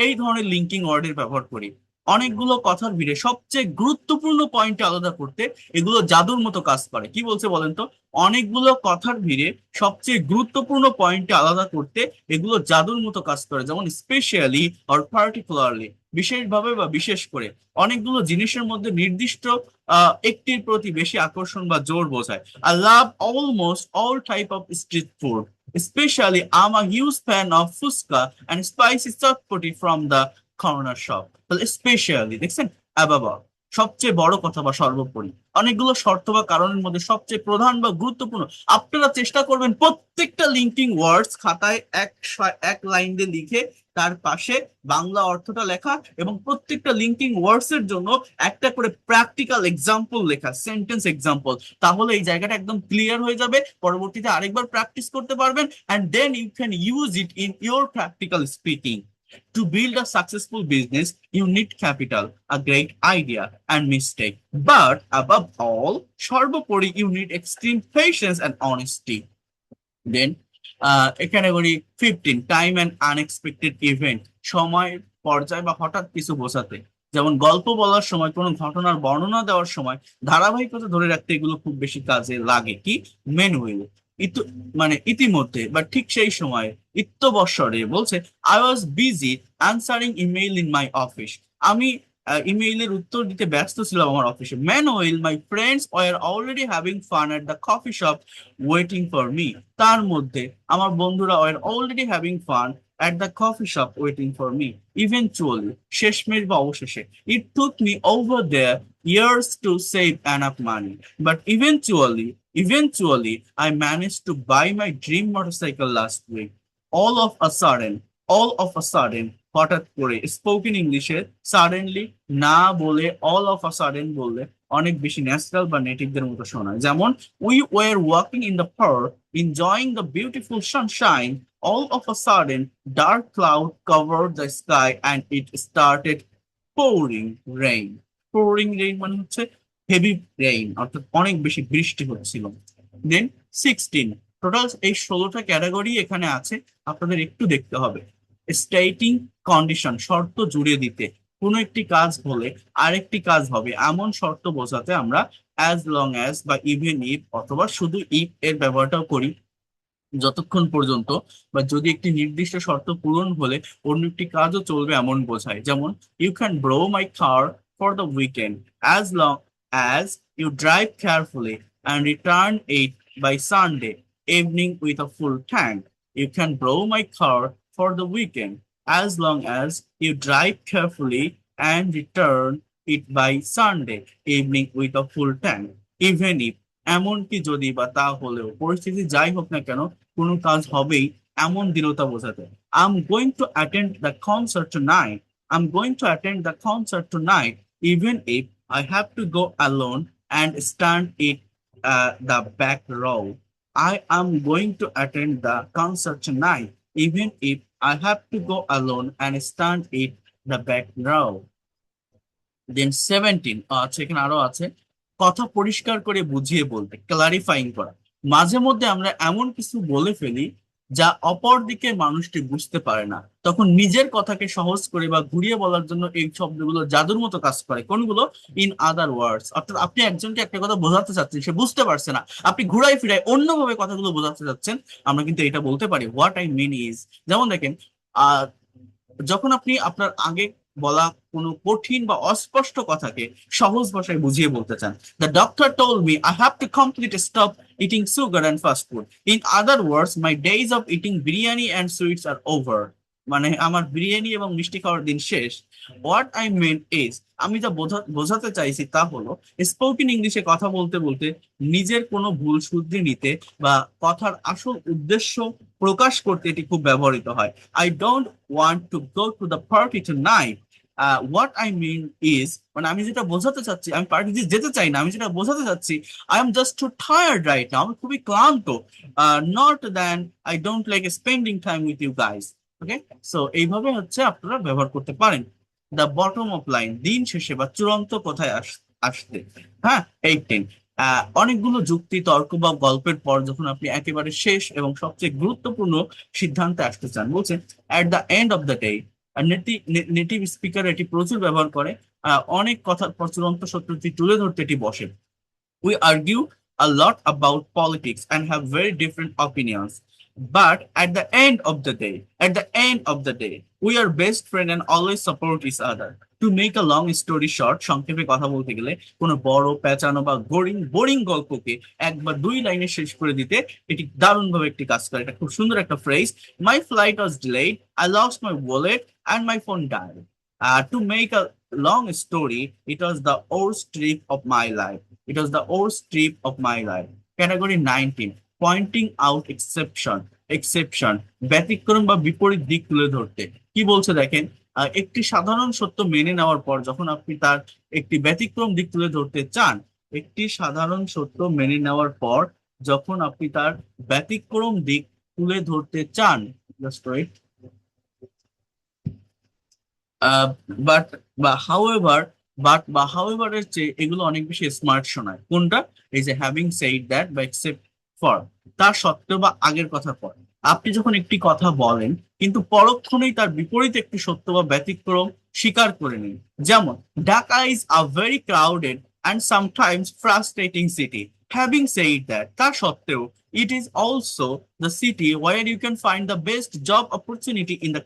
এই ধরনের লিঙ্কিং ওয়ার্ডের ব্যবহার করি। অনেকগুলো কথার ভিড়ে সবচেয়ে গুরুত্বপূর্ণ পয়েন্ট আলাদা করতে এগুলো জাদুর মতো কাজ করে। কি বলছে বলেন তো? অনেকগুলো কথার ভিড়ে সবচেয়ে গুরুত্বপূর্ণ পয়েন্ট আলাদা করতে এগুলো জাদুর মতো কাজ করে, যেমন স্পেশালি অর পার্টিকুলারলি, বিশেষভাবে বা বিশেষ করে। অনেকগুলো জিনিসের মধ্যে নির্দিষ্ট একটির প্রতি বেশি আকর্ষণ বা জোর বোঝায়। I love almost all type of street food. Especially, I'm a huge fan of fuchka and spicy chutpoti from the corner shop. তাহলে স্পেশালি দেখছেন, above all, সবচেয়ে বড় কথা বা সর্বোপরি, অনেকগুলো শর্ত বা কারণের মধ্যে সবচেয়ে প্রধান বা গুরুত্বপূর্ণ। আপনারা চেষ্টা করবেন প্রত্যেকটা লিঙ্কিং ওয়ার্ডস খাতায় এক লাইন দিয়ে লিখে তার পাশে বাংলা অর্থটা লেখা, এবং প্রত্যেকটা লিঙ্কিং ওয়ার্ডস এর জন্য একটা করে প্র্যাকটিক্যাল এক্সাম্পল লেখা, সেন্টেন্স এক্সাম্পল। তাহলে এই জায়গাটা একদম ক্লিয়ার হয়ে যাবে, পরবর্তীতে আরেকবার প্র্যাকটিস করতে পারবেন, and then you can use it in your practical speaking. To build a successful business, you need capital, a great idea, and mistake. But above all, সর্বোপরি, you need extreme patience and honesty. Then, category 15, time and unexpected event, সময়, পর্যায় বা হঠাৎ কিছু বোঝাতে। যেমন গল্প বলার সময়, কোনো ঘটনার বর্ণনা দেওয়ার সময় ধারাবাহিকতা ধরে রাখতে এগুলো খুব বেশি কাজে লাগে। কি? মেন উইল, ইতু মানে ইতিমধ্যে বা ঠিক সেই সময় ইত্যবসরে বলছে I was busy answering email in my office. আমি ইমেইলের উত্তর দিতে ব্যস্ত ছিলাম আমার অফিসে। Manuel my friends were already having fun at the coffee shop waiting for me. তার মধ্যে আমার বন্ধুরা war already having fun at the coffee shop waiting for me. Eventually, শেষমেশ বা অবশেষে, it took me over there years to save enough money. But eventually, I managed to buy my dream motorcycle last week. All of a sudden, হঠাৎ করে spoken ইংলিশে suddenly না বলে all of a sudden বললে অনেক বেশি natural বা নেটিভদের মতো শোনায়। যেমন we were walking in the park enjoying the beautiful sunshine. All of a sudden, dark cloud covered the sky and it started pouring rain. Pouring rain মানে হচ্ছে heavy rain, অর্থাৎ অনেক বেশি বৃষ্টি হচ্ছিল। দেন 16, টোটাল এই 16টা ক্যাটাগরি এখানে আছে, আপনাদের একটু দেখতে হবে। স্টেটিং কন্ডিশন, শর্ত জুড়ে দিতে, কোনো একটি কাজ হলে আরেকটি কাজ হবে এমন শর্ত বোঝাতে আমরা অ্যাজ লং অ্যাজ বা ইভেন ইফ অথবা শুধু ইফ এর ব্যবহারটাও করি, যতক্ষণ পর্যন্ত বা যদি একটি নির্দিষ্ট শর্ত পূরণ হলে অন্য একটি কাজও চলবে এমন বোঝায়। যেমন you can borrow my car for the weekend as long as you drive carefully and return it by Sunday evening with a full tank. You can borrow my car for the weekend as long as you drive carefully and return it by Sunday evening with a full tank. Even if, এমনকি যদি বা তা হলেও, পরিস্থিতি যাই হোক না কেন কোনো কাজ হবেই এমন দৃঢ়তা বোঝাতে। I am going to attend the concert tonight, I am going to attend the concert tonight even if I have to go alone and stand at the back row. I am going to attend the concert tonight even if I have to go alone and stand at the back row. Then 17, আচ্ছা এখানে আরো আছে, কথা পরিষ্কার করে বুঝিয়ে বলতে, ক্লারিফাইং করা। মাঝে মধ্যে আমরা এমন কিছু বলে ফেলি যা অপর দিকের মানুষটি বুঝতে পারে না, তখন নিজের কথাকে সহজ করে বা ঘুরিয়ে বলার জন্য এই শব্দগুলো জাদুর মতো কাজ করে। কোনগুলো? ইন আদার ওয়ার্ডস, অর্থাৎ আপনি একজনকে একটা কথা বোঝাতে চাচ্ছেন, সে বুঝতে পারছে না, আপনি ঘুরাই ফিরাই অন্যভাবে কথাগুলো বোঝাতে চাচ্ছেন, আমরা কিন্তু এটা বলতে পারি হোয়াট আই মিন ইজ। যেমন দেখেন, আহ যখন আপনি আপনার আগে বলা কোনো কঠিন বা অস্পষ্ট কথাকে সহজ ভাষায় বুঝিয়ে বলতে চান। The doctor told me I have to complete stop eating sugar and fast food. In other words, my days of eating biryani and sweets are over. মানে আমার বিরিয়ানি এবং মিষ্টি খাওয়ার দিন শেষ। হোয়াট আই মিন ইজ, আমি যা বোঝাতে চাইছি তা হলো, স্পোকেন ইংলিশে কথা বলতে বলতে নিজের কোনো ভুল শুধরে নিতে বা কথার আসল উদ্দেশ্য প্রকাশ করতে এটি খুব ব্যবহৃত হয়। I don't want to go to the party tonight. What I mean is, মানে আমি যেটা বোঝাতে চাচ্ছি, আমি পার্টিতে যেতে চাই না, আমি যেটা বোঝাতে চাচ্ছি, I am just too tired right now, আমি খুবই ক্লান্ত। Not that I don't like spending time with you guys. Okay, so এইভাবে হচ্ছে আপনারা ব্যবহার করতে পারেন। দ্য বটম অফ লাইন, দিন শেষে বা চূড়ান্ত কোথায় আসতে। হ্যাঁ, 18, অনেকগুলো যুক্তি তর্ক বা গল্পের পর যখন আপনি একেবারে শেষ এবং সবচেয়ে গুরুত্বপূর্ণ সিদ্ধান্তে আসতে চান, বলছেন at the end of the day. Native speaker এটি প্রচুর ব্যবহার করে, অনেক কথার পর চূড়ান্ত সত্যটি তুলে ধরতে এটি বসে। We argue a lot about politics and have very different opinions. But at the end of the day, we are best friends and always support each other. To make a long story short, সংক্ষেপে কথা বলতে গেলে কোনো বড় পেঁচানো বা boring গল্পকে এক বা দুই লাইনে শেষ করে দিতে এটি দারুণভাবে একটি কাজ করে। এটা খুব সুন্দর একটা phrase. My flight was delayed. I lost my wallet and my phone died. To make a long story, it was the worst trip of my life. It was the worst trip of my life. Category 19, pointing out exception, ব্যতিক্রম বা বিপরীত দিক তুলে ধরতে। কি বলছে দেখেন, একটি সাধারণ সত্য মেনে নেওয়ার পর যখন আপনি তার একটি ব্যতিক্রম দিক তুলে ধরতে চান, একটি সাধারণ সত্য মেনে নেওয়ার পর যখন আপনি তার ব্যতিক্রম দিক তুলে ধরতে চান, জাস্ট ওয়েট, বাট বা হাউএভার, বা হাউএভার এর চেয়ে এগুলো অনেক বেশি স্মার্ট শোনায়। কোনটা? এই যে হ্যাভিং সেইড দ্যাট বা এক্সেপ্ট ফর, তার সত্ত্বেও বা আগের কথা পর। আপনি যখন একটি কথা বলেন কিন্তু পরক্ষণেই তার বিপরীতে একটি সত্য বা ব্যতিক্রম স্বীকার করে নিন। যেমন Dhaka is a very crowded and sometimes frustrating city. Having said that, তা সত্ত্বেও, it is also the city where you can find the best job opportunities in the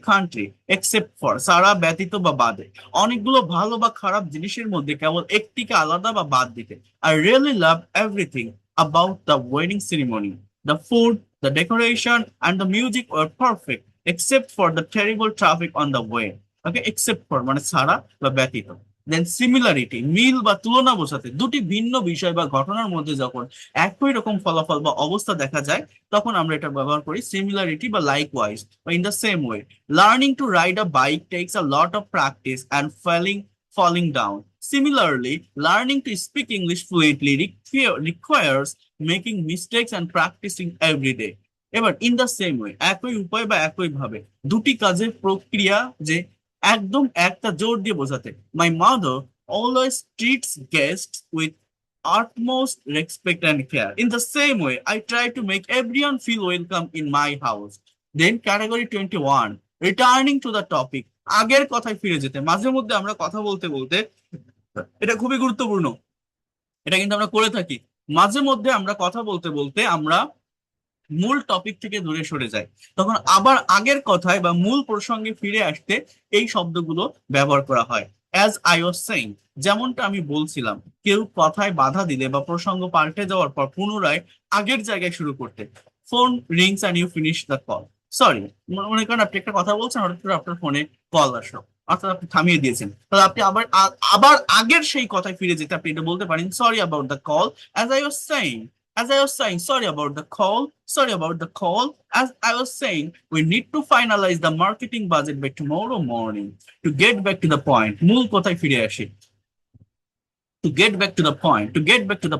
country, except for সারা ব্যতীত বা বাদে অনেকগুলো ভালো বা খারাপ জিনিসের মধ্যে কেবল একটিকে আলাদা বা বাদ দিতে। I really love everything about the wedding ceremony. The food, the decoration, and the music were perfect, except for the terrible traffic on the way. Okay, except for মানে ছাড়া বা ব্যতীত। দেন সিমিলারিটি, মিল বা তুলনা বোঝাতে দুটি ভিন্ন বিষয় বা ঘটনার মধ্যে যখন একই রকম ফলাফল বা অবস্থা দেখা যায়, তখন আমরা এটা ব্যবহার করি সিমিলারিটি বা লাইকওয়াইজ বা in the same way. Learning to ride a bike takes a lot of practice and falling down. Similarly, learning to speak English fluently requires making mistakes and practicing every day. এবার in the same way, একই উপায় বা একই ভাবে দুটি কাজের প্রক্রিয়া যে একদম একটা জোর দিয়ে বোঝাতে। My mother always treats guests with utmost respect and care. In the same way, I try to make everyone feel welcome in my house. Then category 21, returning to the topic. আগের কথায় ফিরে যেতে, মাঝে মধ্যে আমরা কথা বলতে বলতে, এটা খুবই গুরুত্বপূর্ণ, এটা কিন্তু আমরা করে থাকি, মাঝে মধ্যে আমরা কথা বলতে বলতে আমরা মূল টপিক থেকে দূরে সরে যায়, তখন আবার আগের কথায় বা মূল প্রসঙ্গে ফিরে আসতে এই শব্দগুলো ব্যবহার করা হয়। অ্যাজ আই ওয়াজ সেইং, যেমনটা আমি বলছিলাম, কেউ কথায় বাধা দিলে বা প্রসঙ্গ পাল্টে যাওয়ার পর পুনরায় আগের জায়গায় শুরু করতে। Phone rings and you finish the call. Sorry, মনে করেন আপনি একটা কথা বলছেন, হঠাৎ করে আপনার ফোনে কল আসলো, অর্থাৎ আপনি থামিয়ে দিয়েছেন, তাহলে আপনি আবার আবার আগের সেই কথায় ফিরে যেতে আপনি এটা বলতে পারেন, sorry about the call, as I was saying, sorry about the call. Sorry about the call. As I was saying, we need to finalize the marketing budget by tomorrow morning. To get back to the point, মূল কথায় ফিরে আসি। To get back to the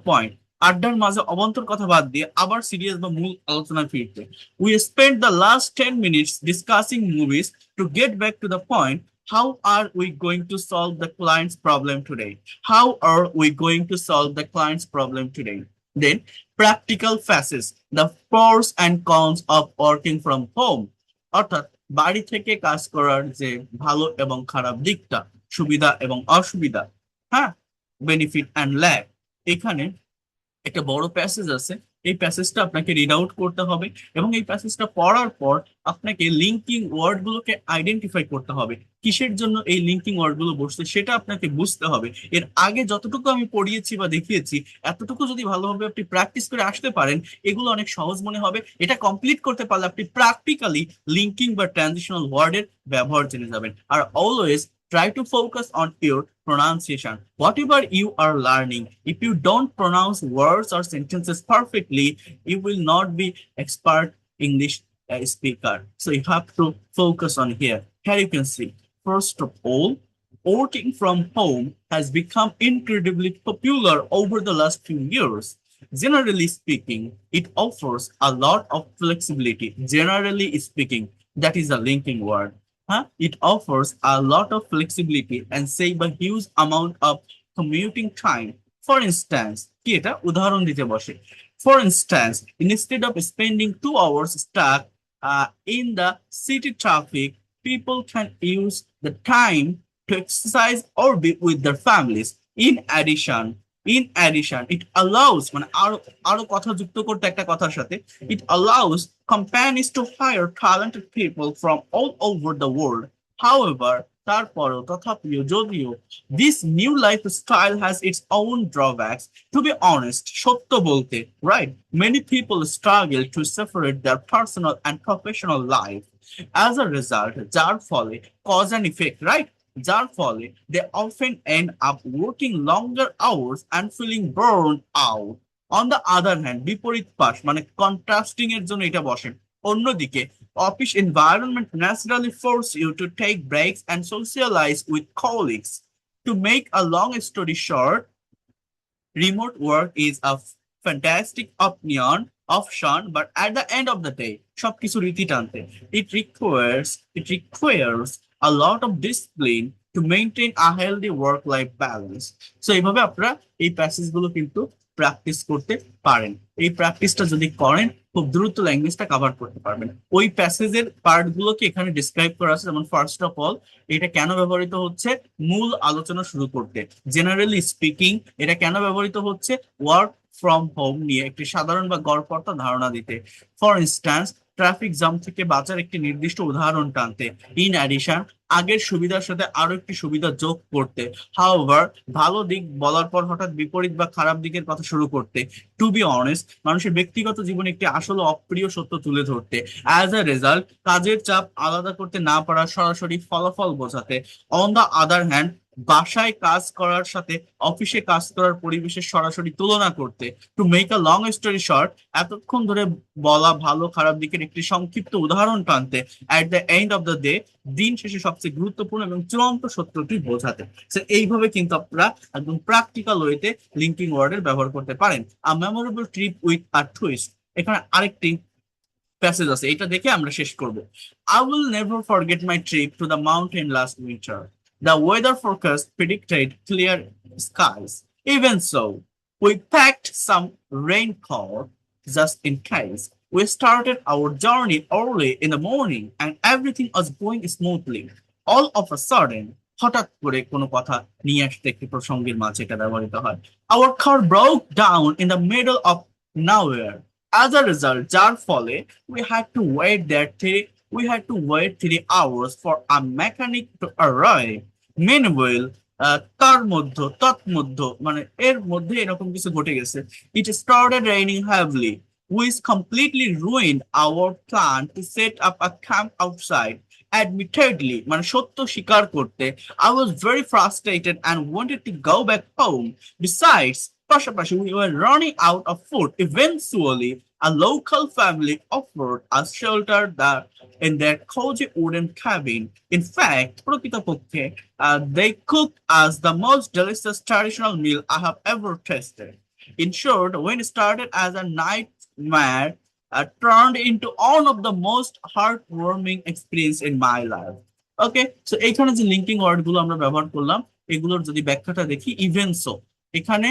point, আড্ডার মাঝে অবান্তর কথা বাদ দিয়ে আবার সিরিয়াস বা মূল আলোচনায় ফিরতে। We spent the last 10 minutes discussing movies. To get back to the point, how are we going to solve the client's problem today? How are we going to solve the client's problem today? Then practical phases, the pros and cons of working from home. অর্থাৎ বাড়ি থেকে কাজ করার যে ভালো এবং খারাপ দিকটা, সুবিধা এবং অসুবিধা, হ্যাঁ, বেনিফিট অ্যান্ড ল্যাগ। এখানে একটা বড় প্যাসেজ আছে, এই প্যাসেজটা আপনাকে রিড আউট করতে হবে এবং এই প্যাসেজটা পড়ার পর আপনাকে লিঙ্কিং ওয়ার্ড গুলোকে আইডেন্টিফাই করতে হবে, কিসের জন্য এই লিঙ্কিং ওয়ার্ড গুলো বসছে সেটা আপনাকে বুঝতে হবে। এর আগে যতটুকু আমি পড়িয়েছি বা দেখিয়েছি, এতটুকু যদি ভালোভাবে আপনি প্র্যাকটিস করে আসতে পারেন, এগুলো অনেক সহজ মনে হবে। এটা কমপ্লিট করতে পারলে আপনি প্র্যাকটিক্যালি লিঙ্কিং বা ট্রানজিশনাল ওয়ার্ডের ব্যবহার জেনে যাবেন। Are always try to focus on your pronunciation. Whatever you are learning, if you don't pronounce words or sentences perfectly, you will not be expert English speaker. So you have to focus on here. Here you can see, first of all, working from home has become incredibly popular over the last few years. Generally speaking, it offers a lot of flexibility. Generally speaking, that is a linking word. It offers a lot of flexibility and save a huge amount of commuting time. For instance, কি এটা উদাহরণ দিতে বসে। For instance, instead of spending 2 hours stuck in the city traffic, people can use the time to exercise or be with their families. In addition, it allows মানে আরো কথা যুক্ত করতে একটা কথার সাথে, it allows companies to hire talented people from all over the world. However, তারপরও তথাপিও যদিও this new lifestyle has its own drawbacks. To be honest, সত্য বলতে, right, many people struggle to separate their personal and professional life. As a result, যার ফলে cause and effect, right? যার ফলে they often end up working longer hours and feeling burned out. On the other hand, বিপরীত পাশ মানে contrasting এর জন্য এটা বসেন। অন্যদিকে office environment naturally force you to take breaks and socialize with colleagues. To make a long story short, remote work is a fantastic option, but at the end of the day, সবকিছু রীতি টানতে, it requires a lot of discipline to maintain a healthy work-life balance. So এইভাবে আপনারা এই passage গুলো কিন্তু practice করতে পারেন। এই প্র্যাকটিসটা যদি করেন খুব দ্রুত ল্যাঙ্গুয়েজটা কভার করতে পারবেন। ওই প্যাসেজের পার্ট গুলোকে এখানে ডিসক্রাইব করা আছে, যেমন ফার্স্ট অফ অল এটা কেন ব্যবহৃত হচ্ছে, মূল আলোচনা শুরু করতে। জেনারেলি স্পিকিং এটা কেন ব্যবহৃত হচ্ছে, ওয়ার্ক ফ্রম হোম নিয়ে একটি সাধারণ বা গড়পড়তা ধারণা দিতে। ফর ইনস্ট্যান্স ট্রাফিক জ্যাম থেকে বাঁচার একটি নির্দিষ্ট উদাহরণ টানতে। ইন অ্যাডিশন আগের সুবিধার সাথে আরো একটি সুবিধা যোগ করতে। হাউএভার ভালো দিক বলার পর হঠাৎ বিপরীত বা খারাপ দিকের কথা শুরু করতে। টু বি অনেস্ট মানুষের ব্যক্তিগত জীবনে একটি আসলে অপ্রিয় সত্য তুলে ধরতে। অ্যাজ এ রেজাল্ট কাজের চাপ আলাদা করতে না পারা সরাসরি ফলাফল বোঝাতে। অন দা আদার হ্যান্ড বাসায় কাজ করার সাথে অফিসে কাজ করার পরিবেশের সরাসরি তুলনা করতে। To make a long story short এতক্ষণ ধরে বলা ভালো খারাপ দিকের একটি সংক্ষিপ্ত উদাহরণ টানতে। At the end of the day দিন শেষে সবচেয়ে গুরুত্বপূর্ণ এবং চূড়ান্ত সত্যটি বোঝাতে। তো এইভাবে কিন্তু আপনারা একদম প্র্যাকটিক্যাল ওয়েতে লিঙ্কিং ওয়ার্ডের ব্যবহার করতে পারেন। A memorable trip with a twist, এখানে আরেকটি প্যাসেজ আছে, এটা দেখে আমরা শেষ করব। I will never forget my trip to the mountain last winter. The weather forecast predicted clear skies. Even so, we packed some raincoat just in case. We started our journey early in the morning and everything was going smoothly. All of a sudden, হঠাৎ করে কোনো কথা নিয়ে আসতে একটি প্রসঙ্গের মাঝে এটা ব্যবহৃত হয়। Our car broke down in the middle of nowhere. As a result, যার ফলে we had to wait 3 hours for a mechanic to arrive. Meanwhile, তার মধ্যে তৎমধ্য মানে এর মধ্যে এরকম কিছু ঘটে গেছে। It started raining heavily, which completely ruined our plan to set up a camp outside. Admittedly, মানে সত্য স্বীকার করতে, I was very frustrated and wanted to go back home. Besides, পাশাপাশি we were running out of food. Eventually, a local family offered us shelter in their cozy wooden cabin. In fact, প্রকৃতপক্ষে, they cooked us the most delicious traditional meal I have ever tasted. In short, when it started as a nightmare, turned into one of the most heartwarming experience in my life. Okay, so এইখানে যে linking word গুলো আমরা ব্যবহার করলাম এগুলোর যদি ব্যাখ্যাটা দেখি, ইভেন্টসও এখানে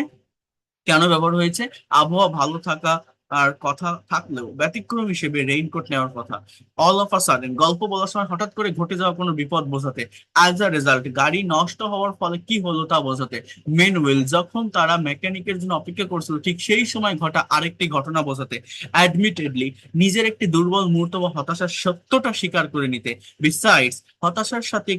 কেন ব্যবহার হয়েছে, আবহাওয়া ভালো থাকা আর কথা থাকলেও ব্যতিক্রম হিসেবে রেইনকোট নেওয়ার কথা। অল অফ আ সাডেন গল্প বলার সময় হঠাৎ করে ঘটে যাওয়া কোনো বিপদ বোঝাতে। অ্যাজ আ রেজাল্ট গাড়ি নষ্ট হওয়ার ফলে কি হলো তা বোঝাতে। মেনুয়েল যখন তারা মেকানিকের জন্য অপেক্ষা করছিল ঠিক সেই সময় ঘটা আরেকটি ঘটনা বোঝাতে। অ্যাডমিটেডলি নিজের একটি দুর্বল মুহূর্ত বা হতাশার সত্যটা স্বীকার করে নিতে। বিসাইডস হতাশার সাথে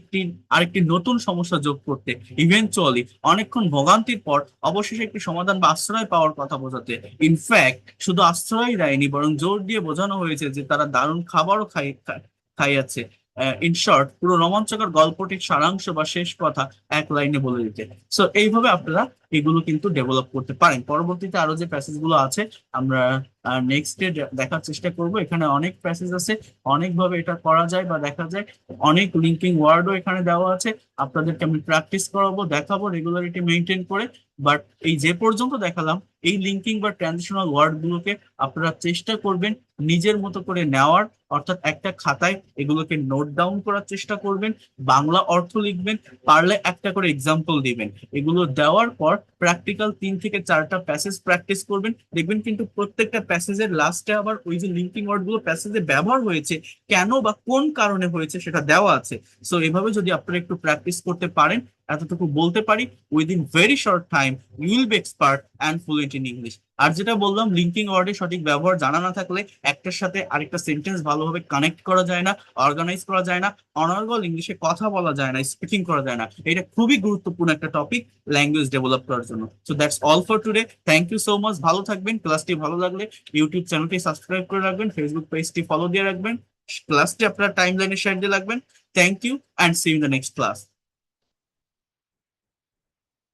আরেকটি নতুন সমস্যা যোগ করতে। ইভেনচুয়ালি অনেকক্ষণ ভোগান্তির পর অবশেষে একটি সমাধান বা আশ্রয় পাওয়ার কথা বোঝাতে। ইনফ্যাক্ট শুধু আশ্রয় দেয়নি বরং জোর দিয়ে বোঝানো হয়েছে যে তারা দারুণ খাবারও খাইয়াছে। ইন শর্ট পুরো রোমাঞ্চকর গল্পটির সারাংশ বা শেষ কথা এক লাইনে বলে দিতে। সো এইভাবে আপনারা এগুলো কিন্তু ডেভেলপ করতে পারেন। পরবর্তীতে আরো যে প্যাসেজ গুলো আছে আমরা নেক্সট ডে দেখার চেষ্টা করব। এখানে অনেক প্যাসেজ আছে, অনেকভাবে এটা করা যায় বা দেখা যায়, অনেক লিঙ্কিং ওয়ার্ডও এখানে দেওয়া আছে। আপনাদেরকে আমি প্র্যাকটিস করাবো, দেখাবো রেগুলারিটি মেনটেন করে। বাট এই যে পর্যন্ত দেখালাম এই লিঙ্কিং বা ট্রানজিশনাল ওয়ার্ড গুলোকে আপনারা চেষ্টা করবেন নিজের মতো করে নেওয়ার, অর্থাৎ একটা খাতায় এগুলোকে নোট ডাউন করার চেষ্টা করবেন, বাংলা অর্থ লিখবেন, পারলে একটা করে এক্সাম্পল দিবেন। এগুলো দেওয়ার পর প্র্যাকটিক্যাল 3 থেকে 4টা প্যাসেজ প্র্যাকটিস করবেন। দেখবেন কিন্তু প্রত্যেকটা প্যাসেজের লাস্টে আবার ওই যে লিঙ্কিং ওয়ার্ড গুলো প্যাসেজে ব্যবহার হয়েছে কেন বা কোন কারণে হয়েছে সেটা দেওয়া আছে। সো এভাবে যদি আপনারা একটু প্র্যাকটিস করতে পারেন, এতটুকু বলতে পারি within very short time you will be expert and fluent in English. আর যেটা বললাম লিঙ্কিং ওয়ার্ডের সঠিক ব্যবহার জানা না থাকলে একটার সাথে আরেকটা সেন্টেন্স ভালোভাবে কানেক্ট করা যায় না, অর্গানাইজ করা যায় না, অনর্গল ইংলিশে কথা বলা যায় না, স্পিকিং করা যায় না। এটা খুবই গুরুত্বপূর্ণ একটা টপিক ল্যাঙ্গুয়েজ ডেভেলপ করার জন্য। So that's all for today. Thank you so much. ভালো থাকবেন। ক্লাসটি ভালো লাগলে ইউটিউব চ্যানেলটি সাবস্ক্রাইব করে রাখবেন, ফেসবুক পেজটি ফলো দিয়ে রাখবেন, ক্লাসটি আপনার টাইম লাইনে শেয়ার দিয়ে রাখবেন। Thank you and see you in the next class.